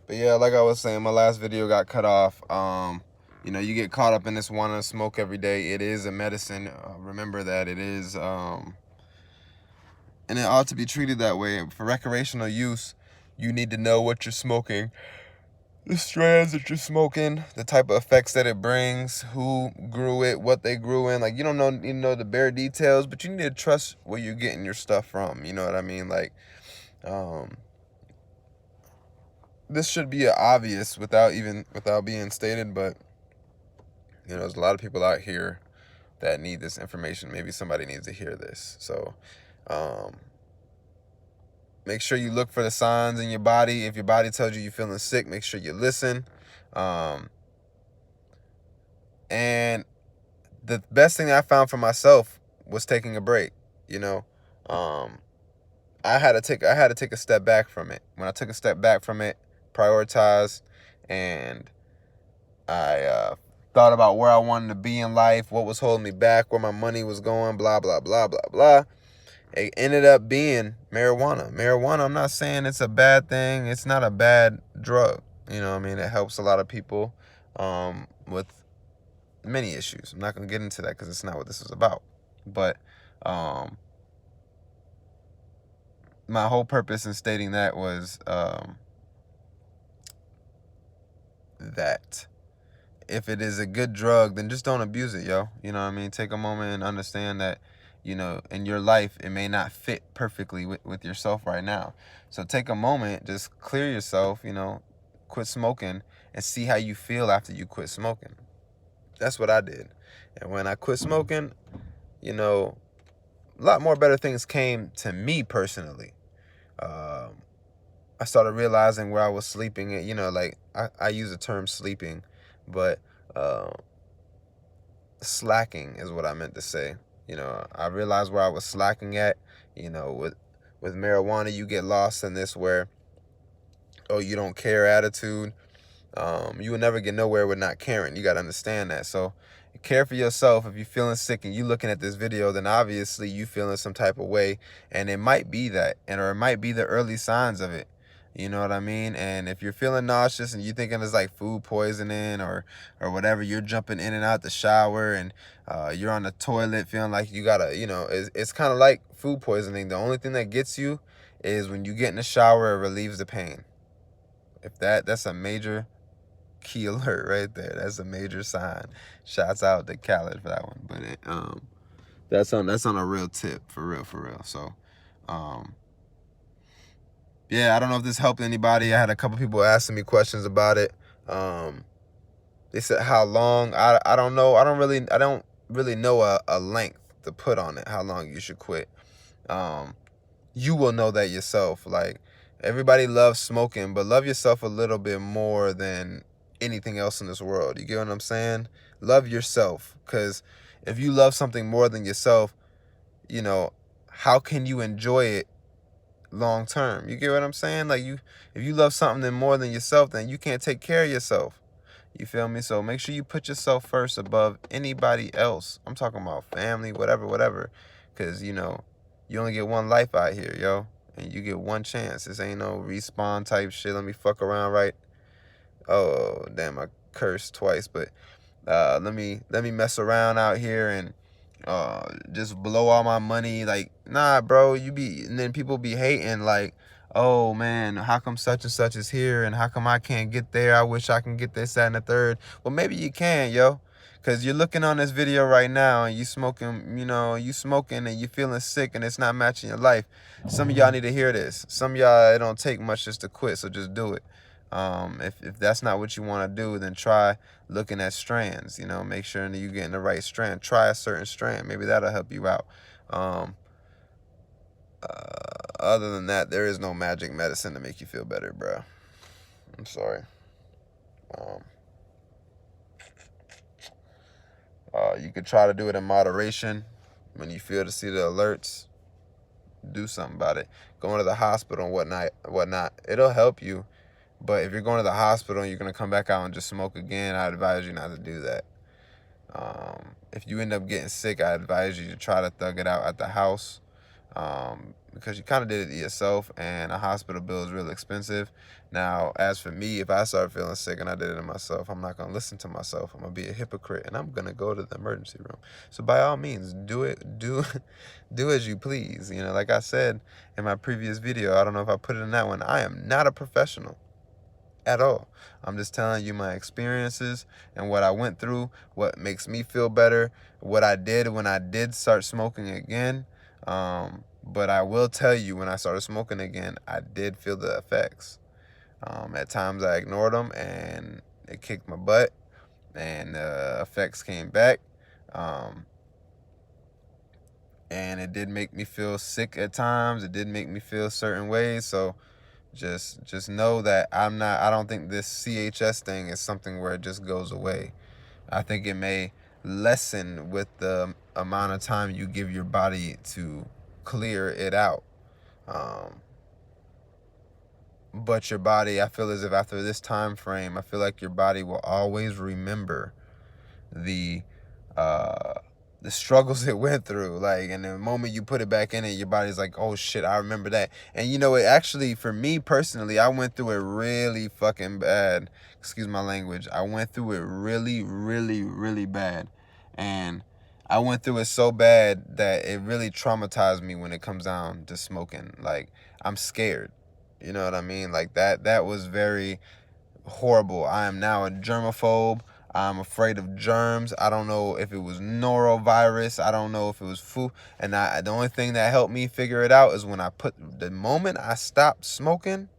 But yeah, like I was saying, my last video got cut off. You know, you get caught up in this wanting to smoke every day. It is a medicine. Remember that it is, and it ought to be treated that way. For recreational use, you need to know what you're smoking, the strands that you're smoking, the type of effects that it brings, who grew it, what they grew in. Like, you don't know, you know the bare details, but you need to trust where you're getting your stuff from. You know what I mean? Like, um, this should be obvious without being stated, but you know, there's a lot of people out here that need this information. Maybe somebody needs to hear this. So, um, make sure you look for the signs in your body. If your body tells you you're feeling sick, make sure you listen. Um, and the best thing I found for myself was taking a break. You know, um, I had to take a step back from it. When I took a step back from it, prioritize, and I thought about where I wanted to be in life, what was holding me back, where my money was going, blah blah blah blah blah. It ended up being marijuana. Marijuana, I'm not saying it's a bad thing. It's not a bad drug. You know what I mean? It helps a lot of people with many issues. I'm not going to get into that because it's not what this is about. But um, my whole purpose in stating that was that if it is a good drug, then just don't abuse it, yo. You know what I mean? Take a moment and understand that, you know, in your life, it may not fit perfectly with yourself right now. So take a moment, just clear yourself, you know, quit smoking and see how you feel after you quit smoking. That's what I did. And when I quit smoking, you know, a lot more better things came to me personally. Um, I started realizing where I was sleeping. You know, like I use the term sleeping, but uh, slacking is what I meant to say. You know, I realized where I was slacking at. You know, with marijuana, you get lost in this where, oh, you don't care attitude. You will never get nowhere with not caring. You got to understand that. So care for yourself. If you're feeling sick and you looking at this video, then obviously you feeling some type of way, and it might be that, and or it might be the early signs of it. You know what I mean? And if you're feeling nauseous and you thinking it's like food poisoning or whatever, you're jumping in and out the shower and you're on the toilet feeling like you gotta, you know, it's kind of like food poisoning. The only thing that gets you is when you get in the shower, it relieves the pain. If that's a major key alert right there. That's a major sign. Shouts out to Khaled for that one. But that's on a real tip, for real, for real. So um yeah, I don't know if this helped anybody. I had a couple people asking me questions about it. Um they said how long. I don't know. I don't really know a length to put on it, how long you should quit. Um you will know that yourself. Like, everybody loves smoking, but love yourself a little bit more than anything else in this world. You get what I'm saying? Love yourself, because if you love something more than yourself, you know, how can you enjoy it long term? You get what I'm saying? Like, if you love something more than yourself, then you can't take care of yourself. You feel me? So make sure you put yourself first above anybody else. I'm talking about family, whatever, whatever. Because, you know, you only get one life out here, yo. And you get one chance. This ain't no respawn type shit. Let me fuck around, right? Oh, damn, I cursed twice. But let me mess around out here and just blow all my money. Like, nah, bro, and then people be hating like, oh man, how come such and such is here and how come I can't get there? I wish I can get this, that, and the third. Well, maybe you can, yo. Cause you're looking on this video right now and you smoking, you know, you smoking and you feeling sick and it's not matching your life. Some of y'all need to hear this. Some of y'all, it don't take much just to quit, so just do it. If that's not what you want to do, then try looking at strands. You know, make sure that you're getting the right strand. Try a certain strand. Maybe that'll help you out. Um, Other than that, there is no magic medicine to make you feel better, bro. I'm sorry. Um, you could try to do it in moderation. When you feel to see the alerts, do something about it. Going to the hospital and whatnot, it'll help you. But if you're going to the hospital and you're gonna come back out and just smoke again, I advise you not to do that. If you end up getting sick, I advise you to try to thug it out at the house. because you kind of did it yourself, and a hospital bill is real expensive. Now, as for me, if I start feeling sick and I did it to myself, I'm not going to listen to myself. I'm going to be a hypocrite, and I'm going to go to the emergency room. So by all means, do it. Do as you please. You know, like I said in my previous video, I don't know if I put it in that one, I am not a professional at all. I'm just telling you my experiences and what I went through, what makes me feel better, what I did when I did start smoking again. But I will tell you, when I started smoking again, I did feel the effects. At times I ignored them and it kicked my butt, and the effects came back. And it did make me feel sick at times. It did make me feel certain ways. So just know that I don't think this CHS thing is something where it just goes away. I think it may lessen with the amount of time you give your body to clear it out. But your body, I feel as if after this time frame, I feel like your body will always remember the uh the struggles it went through. Like, and the moment you put it back in it, your body's like, oh shit, I remember that. And you know, it actually, for me personally, I went through it really fucking bad. Excuse my language. I went through it really, really, really bad. And I went through it so bad that it really traumatized me when it comes down to smoking. Like, I'm scared. You know what I mean? Like, that was very horrible. I am now a germaphobe. I'm afraid of germs. I don't know if it was norovirus. I don't know if it was flu. And the only thing that helped me figure it out is when the moment I stopped smoking,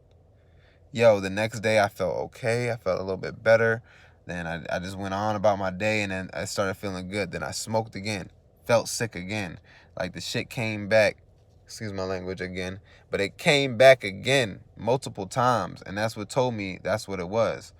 yo, the next day I felt okay. I felt a little bit better. Then I just went on about my day, and then I started feeling good. Then I smoked again, felt sick again. Like, the shit came back. Excuse my language again. But it came back again multiple times. And that's what told me that's what it was.